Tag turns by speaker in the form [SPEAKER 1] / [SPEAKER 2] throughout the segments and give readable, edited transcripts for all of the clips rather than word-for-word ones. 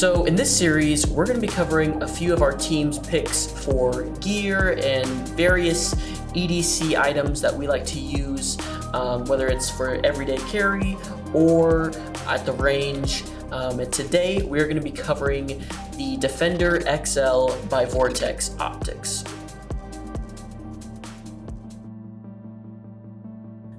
[SPEAKER 1] So in this series, we're going to be covering a few of our team's picks for gear and various EDC items that we like to use, whether it's for everyday carry or at the range. And today we're going to be covering the Defender XL by Vortex Optics.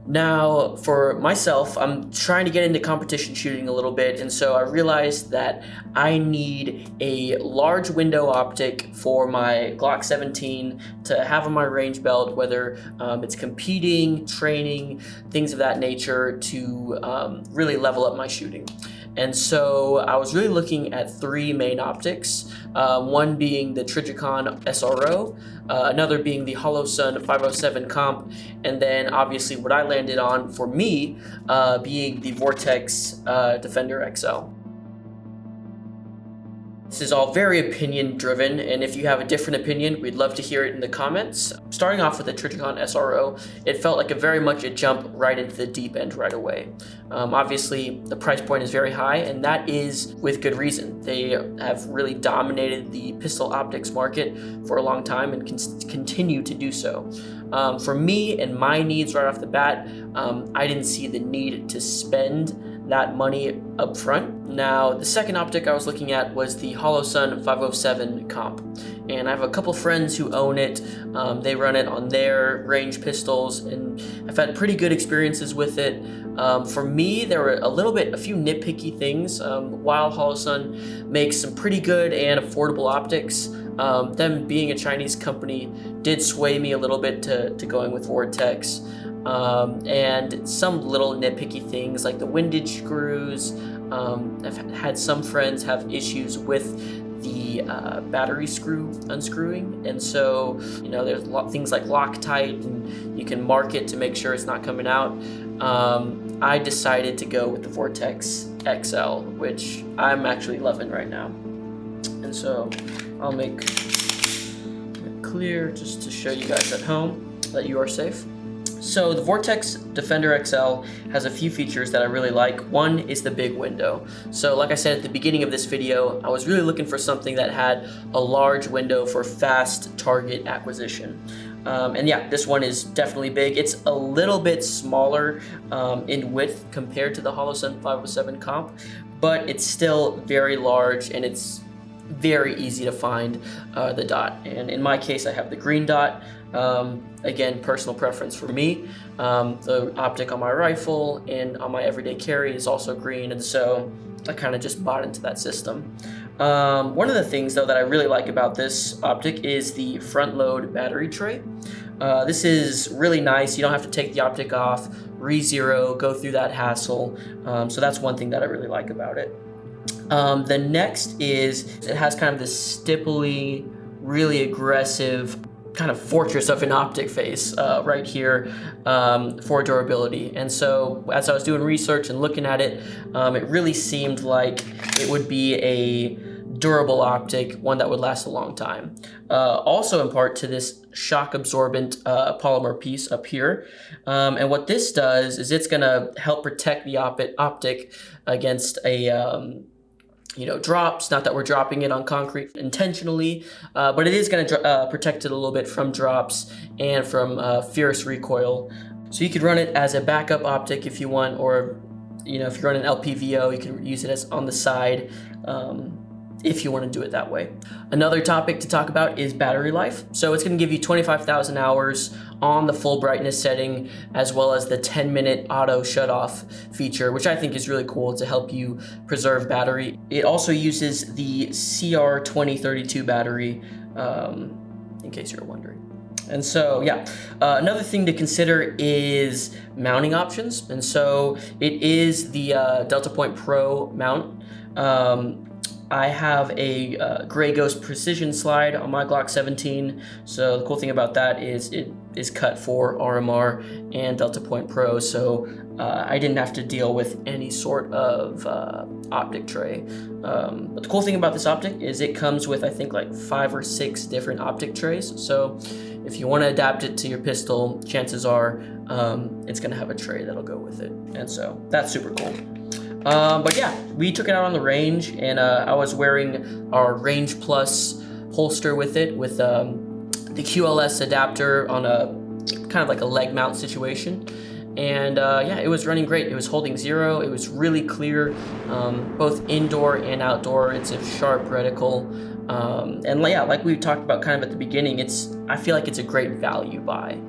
[SPEAKER 1] Now, for myself, I'm trying to get into competition shooting a little bit, and so I realized that I need a large window optic for my Glock 17 to have on my range belt, whether it's competing, training, things of that nature, to really level up my shooting. And so I was really looking at three main optics, one being the Trijicon SRO, another being the Holosun 507 comp, and then obviously what I landed on for me being the Vortex Defender XL. This is all very opinion driven, and if you have a different opinion, we'd love to hear it in the comments. Starting off with the Trijicon SRO, it felt like very much a jump right into the deep end right away. Obviously, the price point is very high, and that is with good reason. They have really dominated the pistol optics market for a long time and continue to do so. For me and my needs right off the bat, I didn't see the need to spend that money up front. Now, the second optic I was looking at was the Holosun 507 comp, and I have a couple friends who own it. They run it on their range pistols, and I've had pretty good experiences with it. For me, there were a few nitpicky things. While Holosun makes some pretty good and affordable optics, them being a Chinese company did sway me a little bit to going with Vortex. And some little nitpicky things like the windage screws. I've had some friends have issues with the battery screw unscrewing, and so there's things like Loctite, and you can mark it to make sure it's not coming out. I decided to go with the Vortex XL, which I'm actually loving right now, and so I'll make it clear just to show you guys at home that you are safe. So the Vortex Defender XL has a few features that I really like. One is the big window. So like I said at the beginning of this video, I was really looking for something that had a large window for fast target acquisition. And yeah, this one is definitely big. It's a little bit smaller in width compared to the Holosun 507 comp, but it's still very large, and it's very easy to find the dot. And in my case, I have the green dot. Again, personal preference for me. The optic on my rifle and on my everyday carry is also green, and so I kind of just bought into that system. One of the things though that I really like about this optic is the front load battery tray. This is really nice. You don't have to take the optic off, re-zero, go through that hassle. So that's one thing that I really like about it. The next is it has kind of this stipply, really aggressive kind of fortress of an optic face right here for durability. And so as I was doing research and looking at it, it really seemed like it would be a durable optic, one that would last a long time. Also in part to this shock absorbent polymer piece up here. And what this does is it's gonna help protect the optic against a drops. Not that we're dropping it on concrete intentionally, but it is going to protect it a little bit from drops and from fierce recoil. So you could run it as a backup optic if you want, or if you run an LPVO, you can use it as on the side if you want to do it that way. Another topic to talk about is battery life. So it's going to give you 25,000 hours on the full brightness setting, as well as the 10-minute auto shut-off feature, which I think is really cool to help you preserve battery. It also uses the CR2032 battery, in case you're wondering. And so, yeah, another thing to consider is mounting options. And so it is the Delta Point Pro mount. I have a Grey Ghost Precision slide on my Glock 17. So the cool thing about that is it is cut for RMR and Delta Point Pro. So I didn't have to deal with any sort of optic tray. But the cool thing about this optic is it comes with, I think, like 5 or 6 different optic trays. So if you want to adapt it to your pistol, chances are it's going to have a tray that'll go with it. And so that's super cool. But yeah, we took it out on the range, and I was wearing our Range Plus holster with it, with the QLS adapter on a kind of like a leg mount situation. And yeah, it was running great. It was holding 0. It was really clear, both indoor and outdoor. It's a sharp reticle. And yeah, like we talked about kind of at the beginning, I feel like it's a great value buy.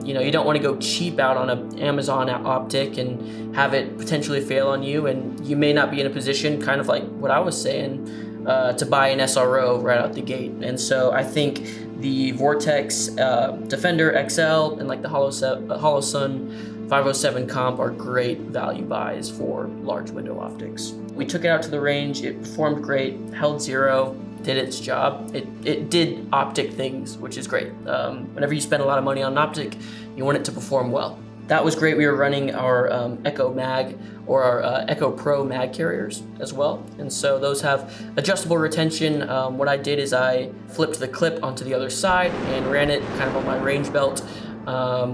[SPEAKER 1] You know, you don't want to go cheap out on an Amazon optic and have it potentially fail on you, and you may not be in a position, kind of like what I was saying, to buy an SRO right out the gate. And so I think the Vortex Defender XL and like the HoloSun 507 comp are great value buys for large window optics. We took it out to the range. It performed great, held 0, did its job. It did optic things, which is great. Whenever you spend a lot of money on an optic, you want it to perform well. That was great. We were running our Echo Mag, or our Echo Pro mag carriers as well. And so those have adjustable retention. What I did is I flipped the clip onto the other side and ran it kind of on my range belt,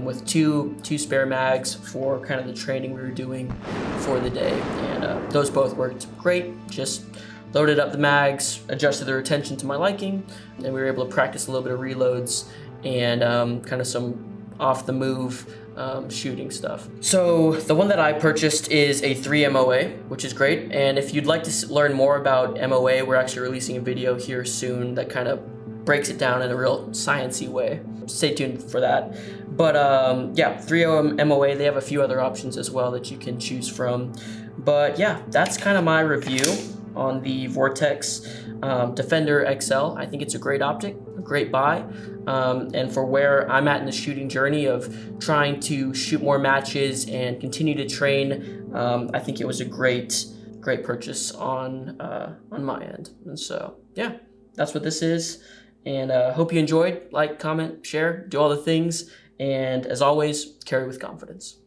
[SPEAKER 1] with two spare mags for kind of the training we were doing for the day. And those both worked great. Just loaded up the mags, adjusted the retention to my liking, and we were able to practice a little bit of reloads and kind of some off the move shooting stuff. So the one that I purchased is a 3 MOA, which is great. And if you'd like to learn more about MOA, we're actually releasing a video here soon that kind of breaks it down in a real sciencey way. Stay tuned for that. But yeah, 3 MOA, they have a few other options as well that you can choose from. But yeah, that's kind of my review on the Vortex Defender XL. I think it's a great optic, a great buy. And for where I'm at in the shooting journey of trying to shoot more matches and continue to train, I think it was a great purchase on my end. And so yeah, that's what this is. And hope you enjoyed. Like, comment, share, do all the things. And as always, carry with confidence.